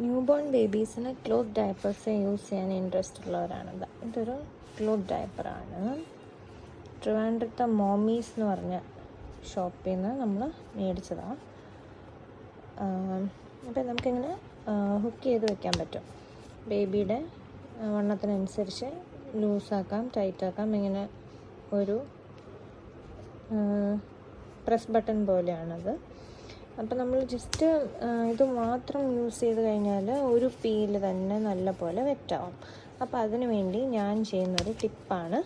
New born ബേബീസിന് cloth diapers use ചെയ്യാൻ interest ഉള്ളവരാണ്. ഇതൊരു ക്ലോത്ത് ഡയപ്പറാണ്. ട്രിവാൻഡ്രത്തെ മോമീസ് എന്ന് പറഞ്ഞ ഷോപ്പിൽ നിന്ന് നമ്മൾ മേടിച്ചതാണ്. അപ്പോൾ നമുക്കിങ്ങനെ ഹുക്ക് ചെയ്ത് വെക്കാൻ പറ്റും. ബേബിയുടെ വണ്ണത്തിനനുസരിച്ച് ലൂസാക്കാം, ടൈറ്റാക്കാം. ഇങ്ങനെ ഒരു പ്രസ് ബട്ടൺ പോലെയാണത്. അപ്പോൾ നമ്മൾ ജസ്റ്റ് ഇത് മാത്രം യൂസ് ചെയ്ത് കഴിഞ്ഞാൽ ഒരു പീൽ തന്നെ നല്ല പോലെ വെറ്റാവും. അപ്പോൾ അതിനു വേണ്ടി ഞാൻ ചെയ്യുന്നൊരു ടിപ്പാണ്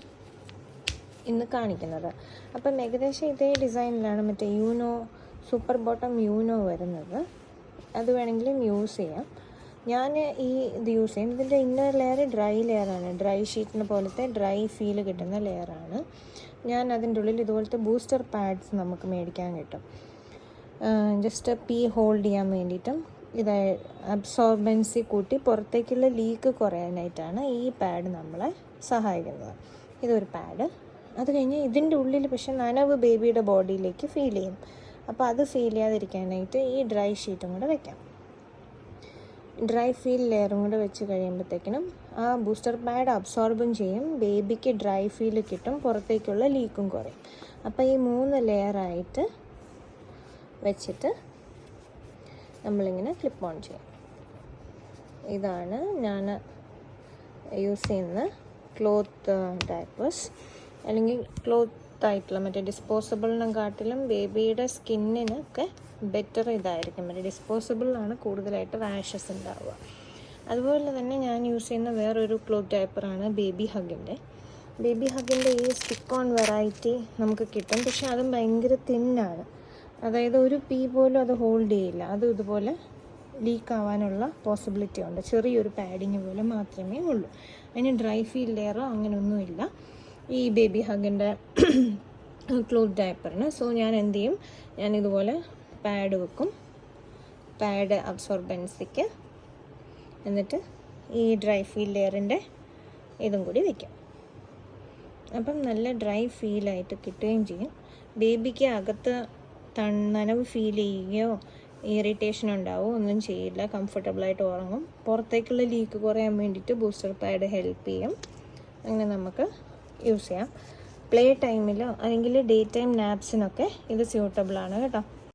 ഇന്ന് കാണിക്കുന്നത്. അപ്പം ഏകദേശം ഇതേ ഡിസൈനിലാണ് മറ്റേ യൂനോ സൂപ്പർ ബോട്ടം യൂനോ വരുന്നത്. അത് വേണമെങ്കിലും യൂസ് ചെയ്യാം. ഞാൻ ഇത് യൂസ് ചെയ്യും. ഇതിൻ്റെ ഇന്നർ ലെയർ ഡ്രൈ ലെയറാണ്. ഡ്രൈ ഷീറ്റിന് പോലത്തെ ഡ്രൈ ഫീൽ കിട്ടുന്ന ലെയറാണ്. ഞാൻ അതിൻ്റെ ഉള്ളിൽ ഇതുപോലത്തെ ബൂസ്റ്റർ പാഡ്സ് നമുക്ക് മേടിക്കാൻ കിട്ടും. ജസ്റ്റ് പീ ഹോൾഡ് ചെയ്യാൻ വേണ്ടിയിട്ടും ഇത് അബ്സോർബൻസി കൂട്ടി പുറത്തേക്കുള്ള ലീക്ക് കുറയാനായിട്ടാണ് ഈ പാഡ് നമ്മളെ സഹായിക്കുന്നത്. ഇതൊരു പാഡ്. അത് കഴിഞ്ഞ് ഇതിൻ്റെ ഉള്ളിൽ പക്ഷെ നനവ് ബേബിയുടെ ബോഡിയിലേക്ക് ഫീൽ ചെയ്യും. അപ്പോൾ അത് ഫീൽ ചെയ്യാതിരിക്കാനായിട്ട് ഈ ഡ്രൈ ഷീറ്റും കൂടെ വെക്കാം. ഡ്രൈ ഫീൽ ലെയറും കൂടെ വെച്ച് കഴിയുമ്പോഴത്തേക്കിനും ആ ബൂസ്റ്റർ പാഡ് അബ്സോർബും ചെയ്യും, ബേബിക്ക് ഡ്രൈ ഫീൽ കിട്ടും, പുറത്തേക്കുള്ള ലീക്കും കുറയും. അപ്പോൾ ഈ 3 ലെയറായിട്ട് വെച്ചിട്ട് നമ്മളിങ്ങനെ ക്ലിപ്പ് ഓൺ ചെയ്യും. ഇതാണ് ഞാൻ യൂസ് ചെയ്യുന്ന ക്ലോത്ത് ഡയപ്പേഴ്സ്. അല്ലെങ്കിൽ ക്ലോത്ത് ആയിട്ടുള്ള മറ്റേ ഡിസ്പോസിബിളിനെക്കാട്ടിലും ബേബിയുടെ സ്കിന്നിനൊക്കെ ബെറ്റർ ഇതായിരിക്കും. മറ്റേ ഡിസ്പോസിബിളാണ് കൂടുതലായിട്ട് റാഷസ് ഉണ്ടാവുക. അതുപോലെ തന്നെ ഞാൻ യൂസ് ചെയ്യുന്ന വേറൊരു ക്ലോത്ത് ഡയപ്പറാണ് ബേബി ഹഗിൻ്റെ. ബേബി ഹഗിൻ്റെ ഈ സ്റ്റിക്ക് ഓൺ വെറൈറ്റി നമുക്ക് കിട്ടും. പക്ഷെ അതും ഭയങ്കര തിന്നാണ്. അതായത് ഒരു പീ പോലും അത് ഹോൾഡ് ചെയ്യില്ല. അതും ഇതുപോലെ ലീക്ക് ആവാനുള്ള പോസിബിലിറ്റി ഉണ്ട്. ചെറിയൊരു പാഡിങ് പോലെ മാത്രമേ ഉള്ളൂ. അതിന് ഡ്രൈ ഫീൽ ലെയറോ അങ്ങനെയൊന്നുമില്ല ഈ ബേബി ഹഗിൻ്റെ ക്ലോത്ത് ഡയപ്പറിന്. സോ ഞാൻ എന്ത് ചെയ്യും, ഞാനിതുപോലെ പാഡ് വെക്കും, പാഡ് അബ്സോർബൻസിക്ക്, എന്നിട്ട് ഈ ഡ്രൈ ഫീൽ ലെയറിൻ്റെ ഇതും കൂടി വയ്ക്കും. അപ്പം നല്ല ഡ്രൈ ഫീലായിട്ട് കിട്ടുകയും ചെയ്യും. ബേബിക്ക് അകത്ത് നനവ് ഫീൽ ചെയ്യുകയോ ഇറിറ്റേഷൻ ഉണ്ടാവുമോ ഒന്നും ചെയ്യില്ല. കംഫർട്ടബിളായിട്ട് ഉറങ്ങും. പുറത്തേക്കുള്ള ലീക്ക് കുറയാൻ വേണ്ടിയിട്ട് ബൂസ്റ്റർ പാഡ് ഹെൽപ്പ് ചെയ്യും. അങ്ങനെ നമുക്ക് യൂസ് ചെയ്യാം. പ്ലേ ടൈമിലോ അല്ലെങ്കിൽ ഡേ ടൈം നാപ്സിനൊക്കെ ഇത് സ്യൂട്ടബിളാണ് കേട്ടോ.